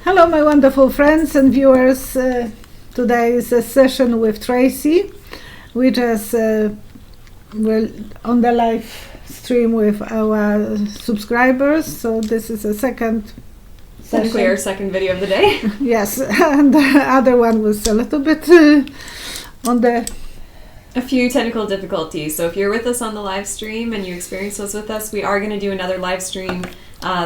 Hello, my wonderful friends and viewers. Today is a session with Tracy. We just were on the live stream with our subscribers, so this is a second Technically our second video of the day. Yes, and the other one was a little bit on the... A few technical difficulties. So if you're with us on the live stream and you experience those with us, we are going to do another live stream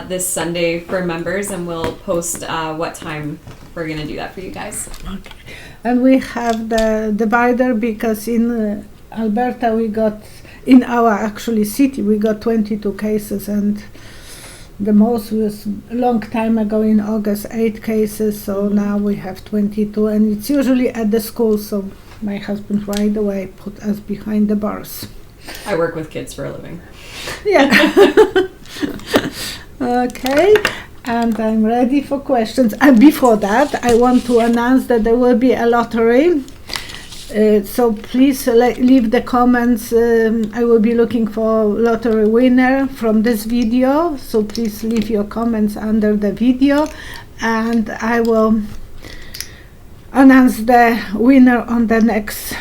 this Sunday for members, and we'll post what time we're going to do that for you guys. Okay. And we have the divider because in Alberta we got, in our actually city, we got 22 cases, and the most was a long time ago in August, 8 cases, so now we have 22, and it's usually at the school, so my husband right away put us behind the bars. I work with kids for a living. Yeah. Okay, and I'm ready for questions. And before that, I want to announce that there will be a lottery. So please leave the comments. I will be looking for lottery winner from this video. So please leave your comments under the video, and I will announce the winner on the next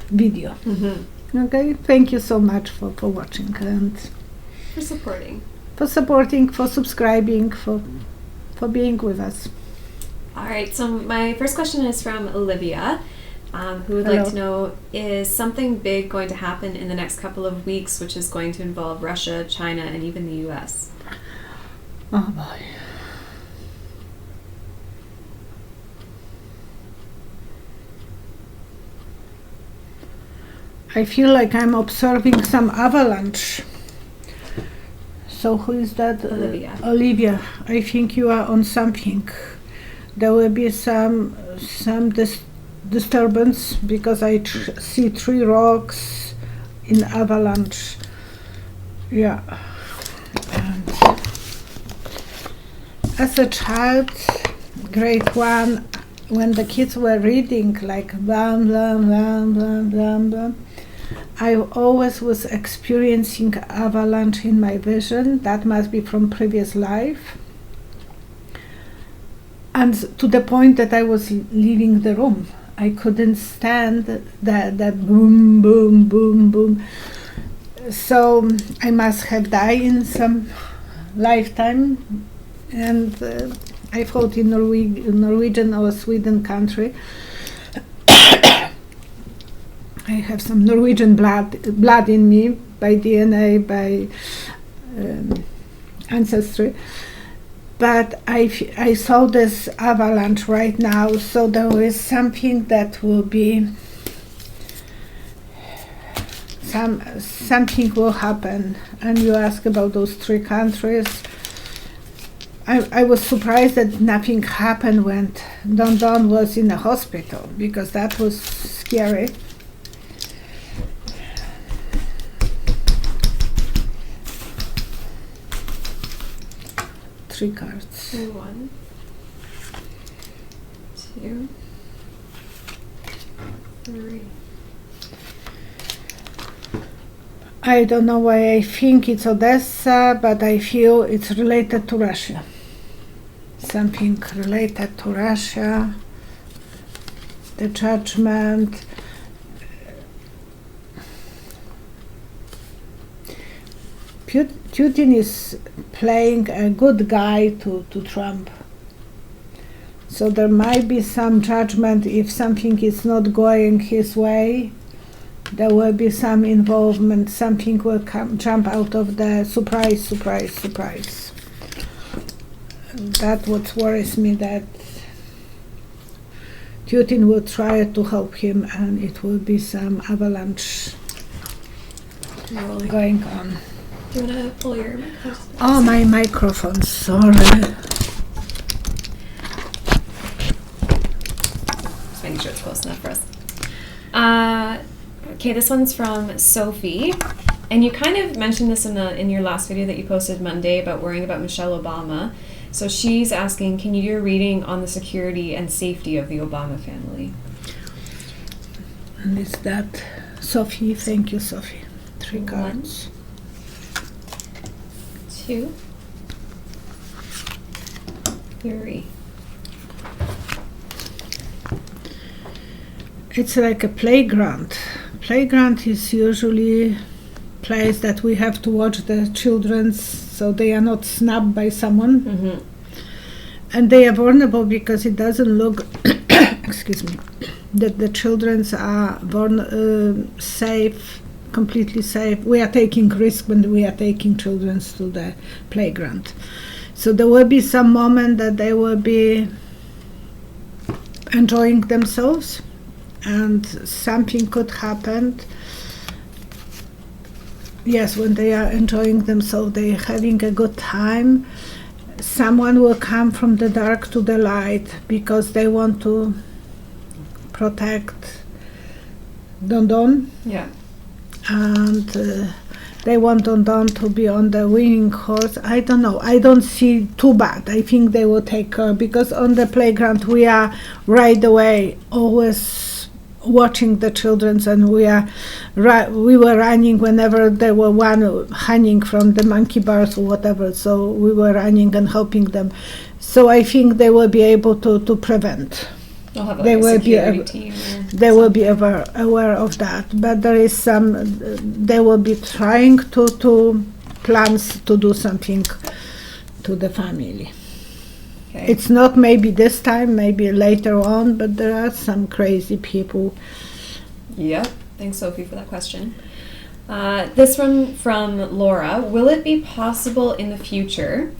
video. Mm-hmm. Okay, thank you so much for watching and for supporting. For subscribing, for being with us. All right, so my first question is from Olivia, who would Hello. like to know, is something big going to happen in the next couple of weeks, which is going to involve Russia, China, and even the US? Oh boy. I feel like I'm observing some avalanche. So who is that? Olivia. Olivia, I think you are on something. There will be some disturbance because I see 3 rocks in avalanche. Yeah. And as a child, grade 1, when the kids were reading like blam blam blam blam blam blam, I always was experiencing avalanche in my vision. That must be from previous life. And to the point that I was leaving the room. I couldn't stand that boom, boom, boom, boom. So I must have died in some lifetime. And I thought in Norwegian or Sweden country. I have some Norwegian blood in me by DNA, by ancestry. But I saw this avalanche right now, so there is something that will be, something will happen. And you ask about those 3 countries. I was surprised that nothing happened when Don was in the hospital, because that was scary. Three cards. 1, 2, 3. I don't know why I think it's Odessa, but I feel it's related to Russia. Something related to Russia. The judgment. Putin is playing a good guy to Trump. So there might be some judgment if something is not going his way. There will be some involvement. Something will jump out of the surprise. That's what worries me, that Putin will try to help him, and it will be some avalanche going on. Do you want to pull your microphone? Oh, my microphone, sorry. Just making sure it's close enough for us. Okay, this one's from Sophie. And you kind of mentioned this in your last video that you posted Monday about worrying about Michelle Obama. So she's asking, can you do a reading on the security and safety of the Obama family? And is that Sophie? Thank you, Sophie. 3 1, cards. 2, 3. It's like a playground. Playground is usually place that we have to watch the children so they are not snapped by someone. Mm-hmm. And they are vulnerable because it doesn't look, excuse me, that the children are safe, completely safe. We are taking risk when we are taking children to the playground. So there will be some moment that they will be enjoying themselves, and something could happen. Yes, when they are enjoying themselves, they are having a good time. Someone will come from the dark to the light because they want to protect Don Don. Yeah. And they want Don Don to be on the winning horse. I don't know. I don't see too bad. I think they will take care because on the playground we are right away always watching the children, and we were running whenever there were one hanging from the monkey bars or whatever. So we were running and helping them. So I think they will be able to prevent. They'll have They a will be security team. They will be aware of that, but there is some. They will be trying to plans to do something to the family. Okay. It's not maybe this time, maybe later on, but there are some crazy people. Yep. Thanks, Sophie, for that question. This one from Laura. Will it be possible in the future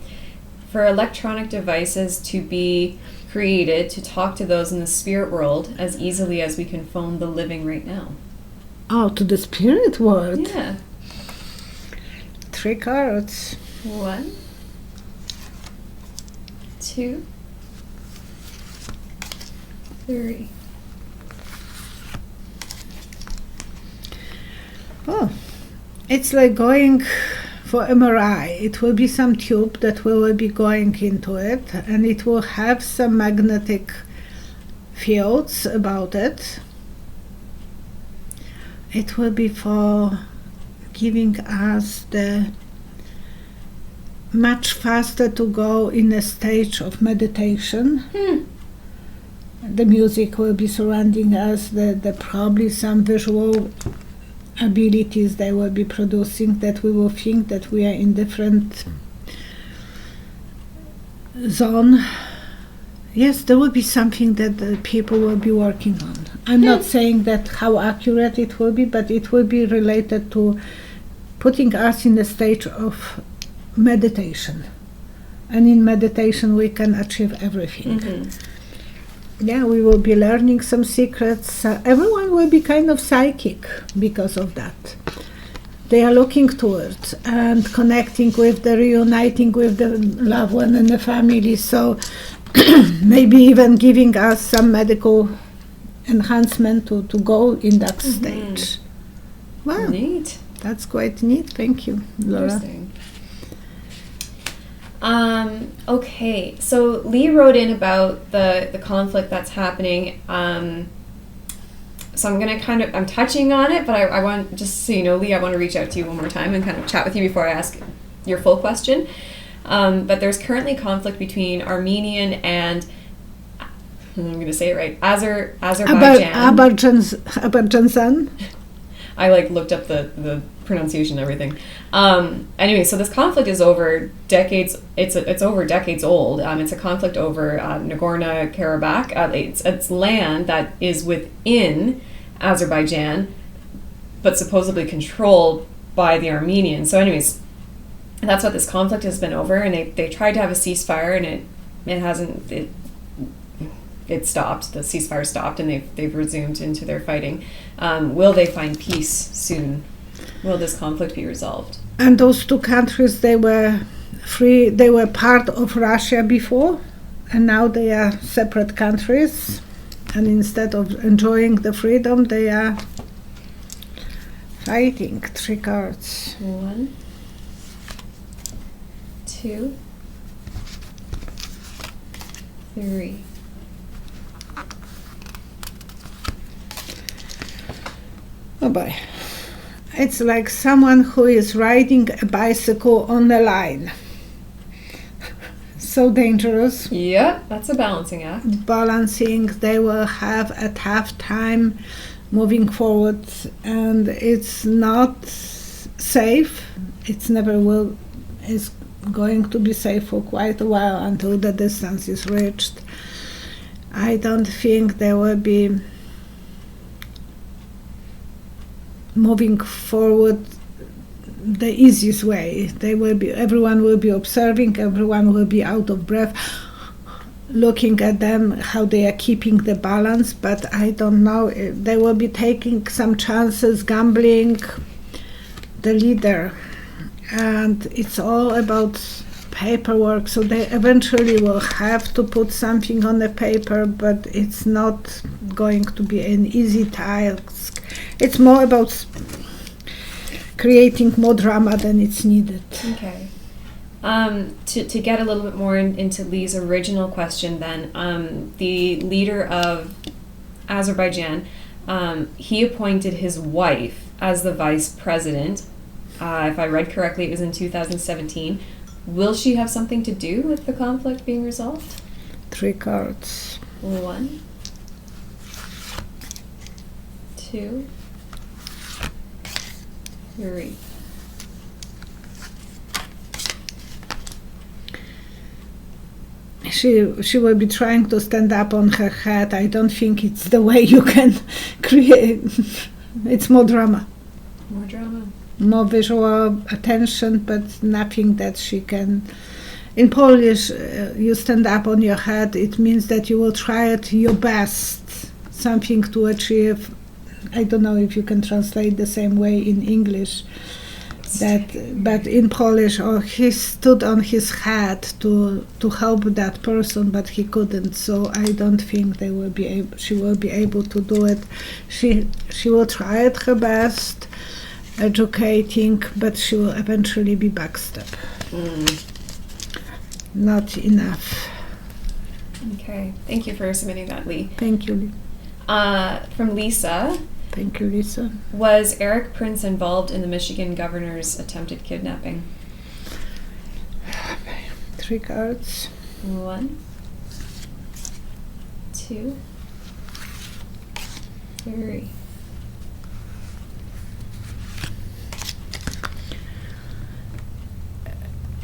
for electronic devices to be created to talk to those in the spirit world as easily as we can phone the living right now? Oh, to the spirit world. Yeah. 3 cards. 1, 2, 3. Oh, it's like going for MRI. It will be some tube that we will be going into it, and it will have some magnetic fields about it. It will be for giving us the much faster to go in a stage of meditation. The music will be surrounding us, the probably some visual abilities they will be producing, that we will think that we are in different zone. Yes, there will be something that the people will be working on. I'm not saying that how accurate it will be, but it will be related to putting us in a stage of meditation. And in meditation we can achieve everything. Yeah, we will be learning some secrets. Everyone will be kind of psychic because of that. They are looking towards and connecting with the reuniting with the loved one and the family. So maybe even giving us some medical enhancement to go in that stage. Wow, Neat. that's quite neat. Thank you, Laura. Interesting. Okay, so Lee wrote in about the conflict that's happening. So I'm touching on it, but I want, just so you know, Lee, I want to reach out to you one more time and kind of chat with you before I ask your full question. But there's currently conflict between Armenian and, I'm going to say it right, Azerbaijan. Azerbaijan. I looked up the pronunciation and everything. Anyway, so this conflict is over decades. It's over decades old. It's a conflict over Nagorno-Karabakh. It's land that is within Azerbaijan, but supposedly controlled by the Armenians. So, anyways, that's what this conflict has been over. And they tried to have a ceasefire, and it hasn't. It stopped. The ceasefire stopped, and they've resumed into their fighting. Will they find peace soon? Will this conflict be resolved? And those two countries, they were free. They were part of Russia before, and now they are separate countries. And instead of enjoying the freedom, they are fighting. 3 cards. 1, 2, 3. Oh boy. It's like someone who is riding a bicycle on the line. so dangerous. Yep, that's a balancing act. Balancing, they will have a tough time moving forward, and it's not safe. It's never will. It's going to be safe for quite a while until the distance is reached. I don't think there will be moving forward the easiest way. Everyone will be observing, everyone will be out of breath, looking at them, how they are keeping the balance, but I don't know. They will be taking some chances, gambling, the leader. And it's all about paperwork, so they eventually will have to put something on the paper, but it's not going to be an easy task. It's more about creating more drama than it's needed. Okay. To get a little bit more into Lee's original question then, the leader of Azerbaijan, he appointed his wife as the vice president. If I read correctly, it was in 2017. Will she have something to do with the conflict being resolved? 3 cards. 1, 2, 3. She will be trying to stand up on her head. I don't think it's the way you can create. It's more drama. More drama. More visual attention, but nothing that she can. In Polish, you stand up on your head. It means that you will try at your best, something to achieve. I don't know if you can translate the same way in English. But in Polish, or he stood on his head to help that person, but he couldn't. So I don't think she will be able to do it. She will try at her best, educating, but she will eventually be backstep. Not enough. Okay, thank you for submitting that, Lee. Thank you, Lee. From Lisa. Thank you, Lisa. Was Eric Prince involved in the Michigan governor's attempted kidnapping? 3 cards. 1, 2, 3.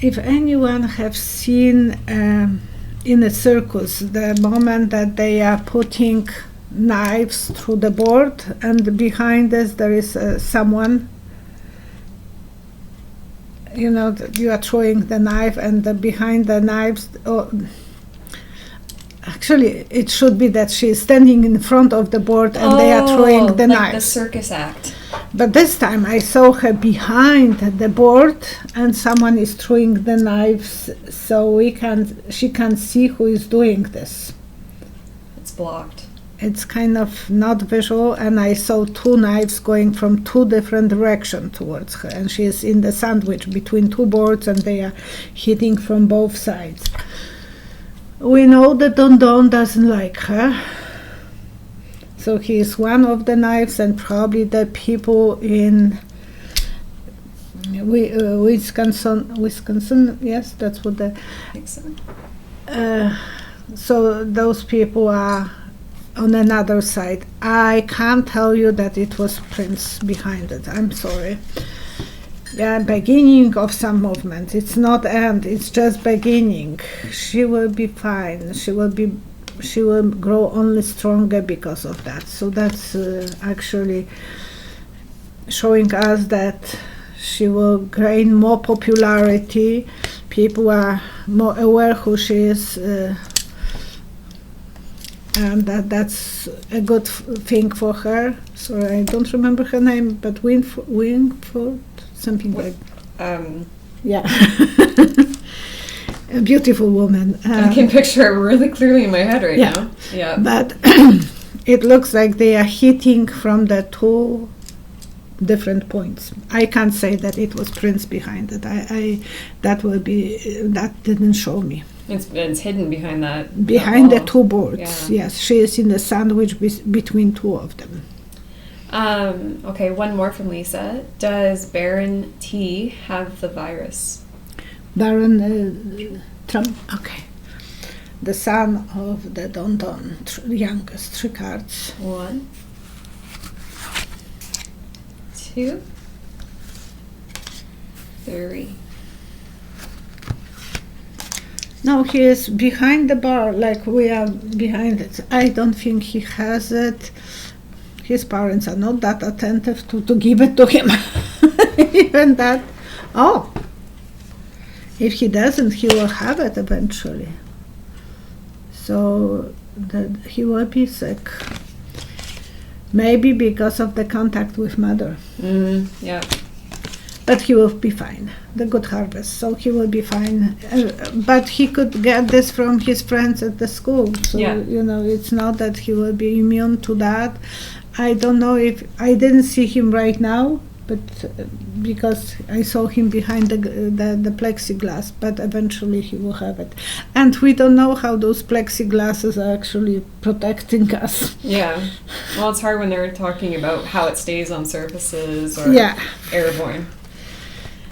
If anyone have seen in a circus the moment that they are putting knives through the board, and behind us there is someone, you know, you are throwing the knife, and behind the knives, actually it should be that she is standing in front of the board and they are throwing the like knives. The circus act. But this time I saw her behind the board and someone is throwing the knives, so she can see who is doing this. It's blocked. It's kind of not visual, and I saw 2 knives going from 2 different directions towards her, and she is in the sandwich between 2 boards and they are hitting from both sides. We know that Don Don doesn't like her. So he is one of the knives, and probably the people in Wisconsin, yes, that's what I think so. So those people are on another side. I can't tell you that it was Prince behind it. I'm sorry. Yeah, beginning of some movement. It's not end. It's just beginning. She will be fine. She will grow only stronger because of that. So that's actually showing us that she will gain more popularity. People are more aware who she is, and that's a good thing for her. Sorry, I don't remember her name, but Winford, something like. Yeah. A beautiful woman. I can picture her really clearly in my head right now. Yeah. But it looks like they are hitting from the 2 different points. I can't say that it was Prince behind it. That didn't show me. It's hidden behind that. Behind the 2 boards. Yeah. Yes, she is in the sandwich between 2 of them. Okay, one more from Lisa. Does Barron T have the virus? Barron Trump. Okay. The son of the Don Don, youngest, 3 cards. 1, 2, 3. Now he is behind the bar, like we are behind it. I don't think he has it. His parents are not that attentive to give it to him. Even that. Oh, if he doesn't, he will have it eventually. So that he will be sick. Maybe because of the contact with mother. Yeah. But he will be fine. The good harvest, so he will be fine. But he could get this from his friends at the school. So, it's not that he will be immune to that. I don't know if... I didn't see him right now, but because I saw him behind the plexiglass, but eventually he will have it. And we don't know how those plexiglasses are actually protecting us. Yeah. Well, it's hard when they're talking about how it stays on surfaces or airborne.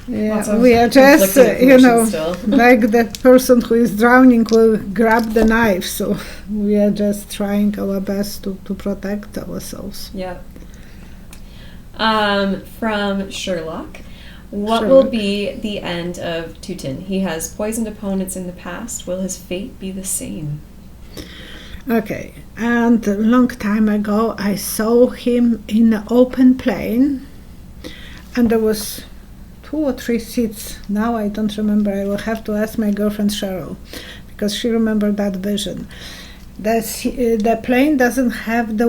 Yeah, we are just, like the person who is drowning will grab the knife, so we are just trying our best to protect ourselves. Yeah. From Sherlock, what will be the end of Putin? He has poisoned opponents in the past. Will his fate be the same? Okay, and a long time ago I saw him in an open plane, and there was 2 or 3 seats. Now I don't remember. I will have to ask my girlfriend Cheryl, because she remembered that vision. The plane doesn't have the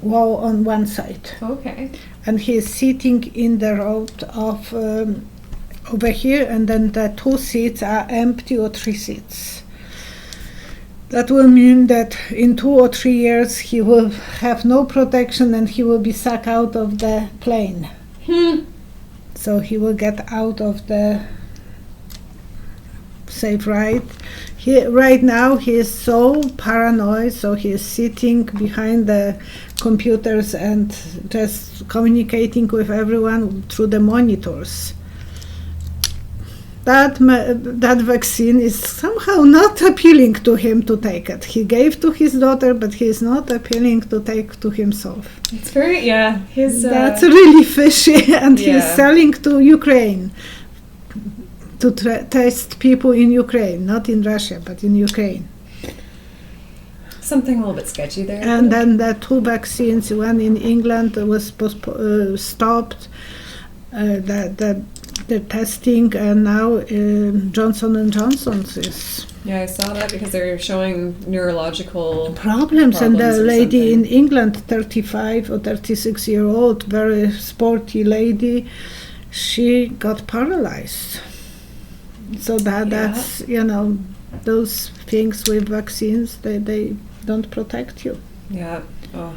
wall on one side. Okay. And he is sitting in the road of over here, and then the 2 seats are empty, or 3 seats. That will mean that in 2 or 3 years he will have no protection and he will be sucked out of the plane. So he will get out of the safe ride. Right now he is so paranoid, so he is sitting behind the computers and just communicating with everyone through the monitors. That vaccine is somehow not appealing to him to take it. He gave to his daughter, but he is not appealing to take to himself. It's very, that's really fishy, and he's selling to Ukraine to test people in Ukraine, not in Russia, but in Ukraine. Something a little bit sketchy there. And then the 2 vaccines, one in England was stopped, the testing, and now Johnson & Johnson's is... Yeah, I saw that because they're showing neurological problems. And the lady in England, 35 or 36-year-old, very sporty lady, she got paralyzed. So that's, those things with vaccines, they don't protect you. Yeah. Oh.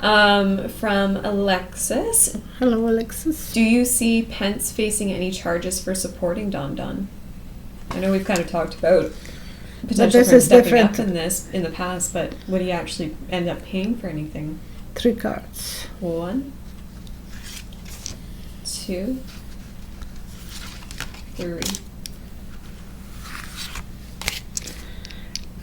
From Alexis. Hello, Alexis. Do you see Pence facing any charges for supporting Don Don? I know we've kind of talked about potential for stepping up in the past, but would he actually end up paying for anything? 3 cards. 1, 2, 3.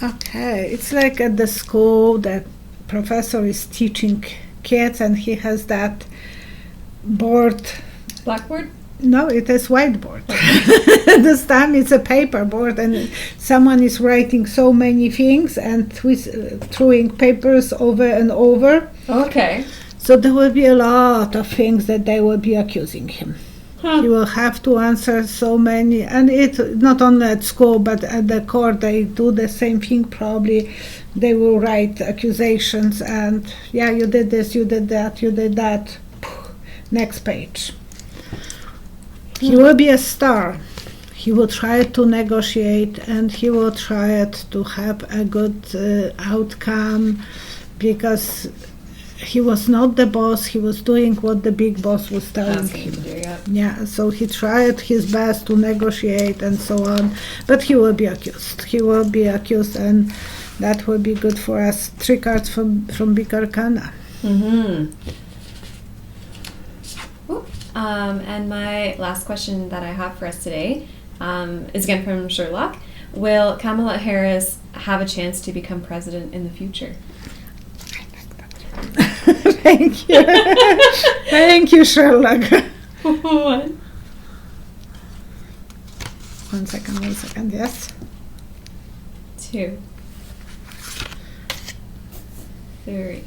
Okay, it's like at the school that professor is teaching kids, and he has that board. Blackboard? No, it is whiteboard. This time it's a paper board, and someone is writing so many things and throwing papers over and over. Okay. So there will be a lot of things that they will be accusing him. He will have to answer so many, and it not only at school but at the court they do the same thing. Probably they will write accusations, and you did this, you did that, you did that. Next page. He will be a star. He will try to negotiate, and he will try to have a good outcome, because he was not the boss. He was doing what the big boss was telling him. So he tried his best to negotiate and so on, but he will be accused. And that will be good for us. 3 cards from Big Arcana. And my last question that I have for us today, It's again from Sherlock. Will Kamala Harris have a chance to become president in the future? Thank you. Thank you, Sherlock. What? One second, yes. 2, 3.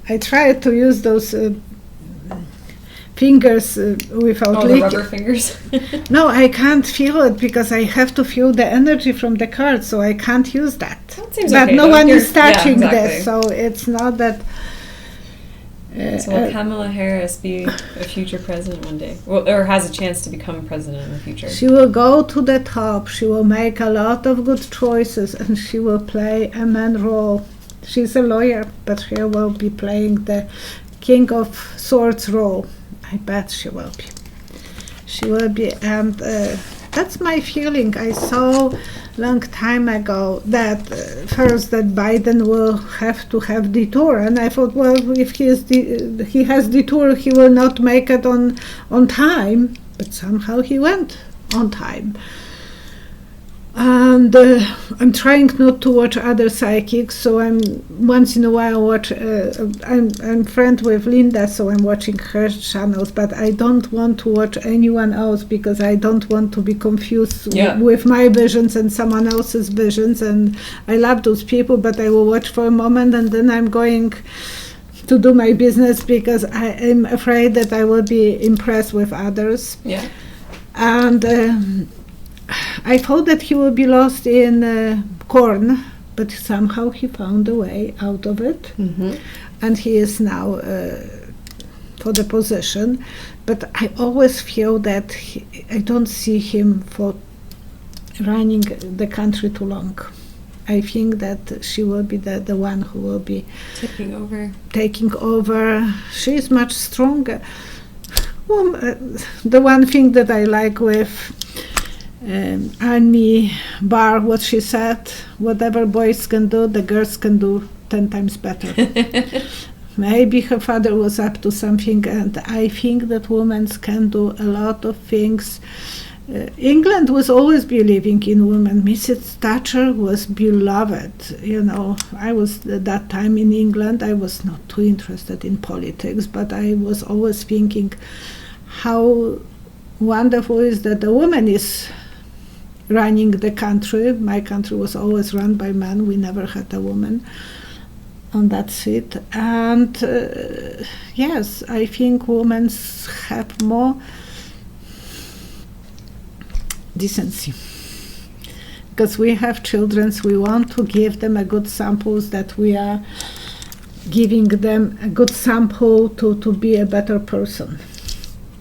I tried to use those fingers without the rubber fingers. No, I can't feel it because I have to feel the energy from the card, so I can't use that. That seems but okay, no though. one is Yeah, touching exactly. this, so it's not that. So will Kamala Harris be a future president one day? Or has a chance to become president in the future? She will go to the top, she will make a lot of good choices, and she will play a man role. She's a lawyer, but she will be playing the King of Swords role. I bet she will be. She will be, and that's my feeling. I saw long time ago that first that Biden will have to have detour, and I thought, well, if he has detour, he will not make it on time. But somehow he went on time. And I'm trying not to watch other psychics, so I'm once in a while watch. I'm friend with Linda, so I'm watching her channels. But I don't want to watch anyone else because I don't want to be confused with my visions and someone else's visions. And I love those people, but I will watch for a moment and then I'm going to do my business because I am afraid that I will be impressed with others. Yeah. And. I thought that he would be lost in corn, but somehow he found a way out of it. Mm-hmm. And he is now for the position. But I always feel that I don't see him for running the country too long. I think that she will be the one who will be taking over. She is much stronger. Well, the one thing that I like with Annie Barr, what she said, whatever boys can do, the girls can do 10 times better. Maybe her father was up to something, and I think that women can do a lot of things. England was always believing in women. Mrs. Thatcher was beloved. You know, I was at that time in England. I was not too interested in politics, but I was always thinking how wonderful is that a woman is running the country. My country was always run by men. We never had a woman on that seat. And yes, I think women have more decency. Because we have children, we want to give them a good samples, that we are giving them a good sample to be a better person.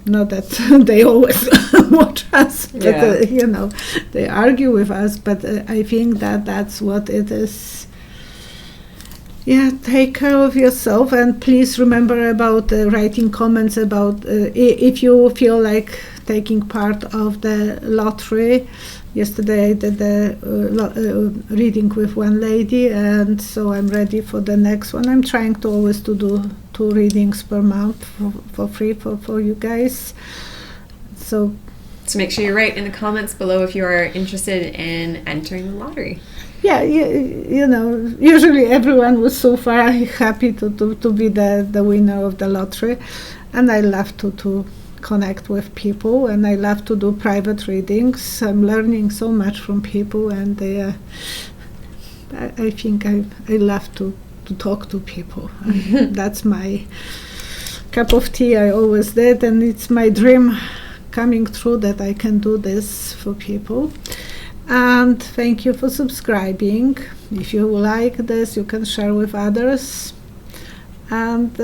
Not that they always watch us, but you know, they argue with us. But I think that that's what it is. Yeah, take care of yourself, and please remember about writing comments about if you feel like taking part of the lottery. Yesterday I did the reading with one lady, and so I'm ready for the next one. I'm trying to always to do 2 readings per month for free for you guys. So make sure you write in the comments below if you are interested in entering the lottery. Yeah, you know, usually everyone was so far happy to be the winner of the lottery, and I love to connect with people, and I love to do private readings. I'm learning so much from people, and I think I love to talk to people. That's my cup of tea. I always did, and it's my dream coming true that I can do this for people. And thank you for subscribing. If you like this, you can share with others, and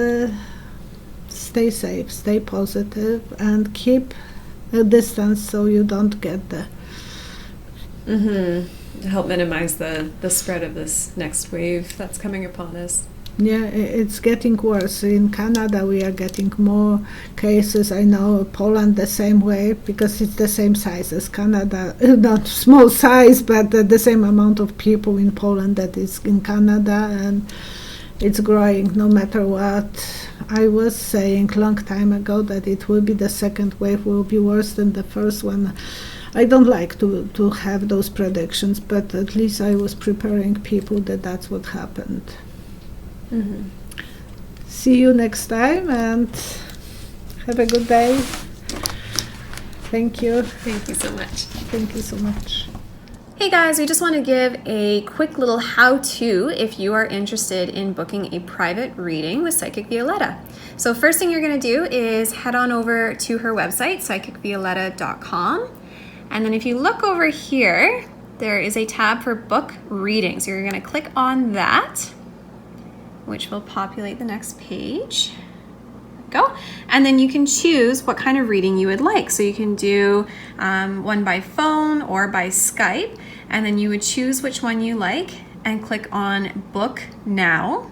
stay safe, stay positive, and keep a distance so you don't get the to help minimize the spread of this next wave that's coming upon us. Yeah, it's getting worse. In Canada we are getting more cases. I know Poland the same way, because it's the same size as Canada, not small size, but the same amount of people in Poland that is in Canada, and it's growing no matter what. I was saying long time ago that it will be the second wave will be worse than the first one. I don't like to have those predictions, but at least I was preparing people that that's what happened. Mm-hmm. See you next time, and have a good day. Thank you. Thank you so much. Thank you so much. Hey guys, we just want to give a quick little how-to if you are interested in booking a private reading with Psychic Violetta. So first thing you're going to do is head on over to her website, psychicvioletta.com. And then if you look over here, there is a tab for book readings. So you're going to click on that, which will populate the next page. Go. And then you can choose what kind of reading you would like. So you can do one by phone or by Skype, and then you would choose which one you like and click on Book Now.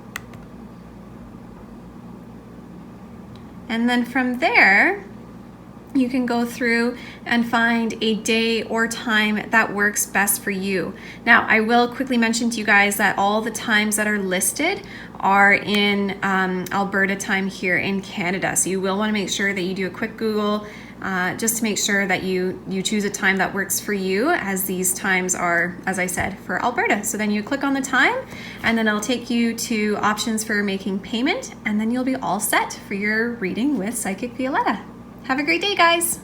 And then from there, you can go through and find a day or time that works best for you. Now, I will quickly mention to you guys that all the times that are listed are in Alberta time here in Canada. So you will want to make sure that you do a quick Google just to make sure that you choose a time that works for you, as these times are, as I said, for Alberta. So then you click on the time, and then it'll take you to options for making payment, and then you'll be all set for your reading with Psychic Violetta. Have a great day, guys.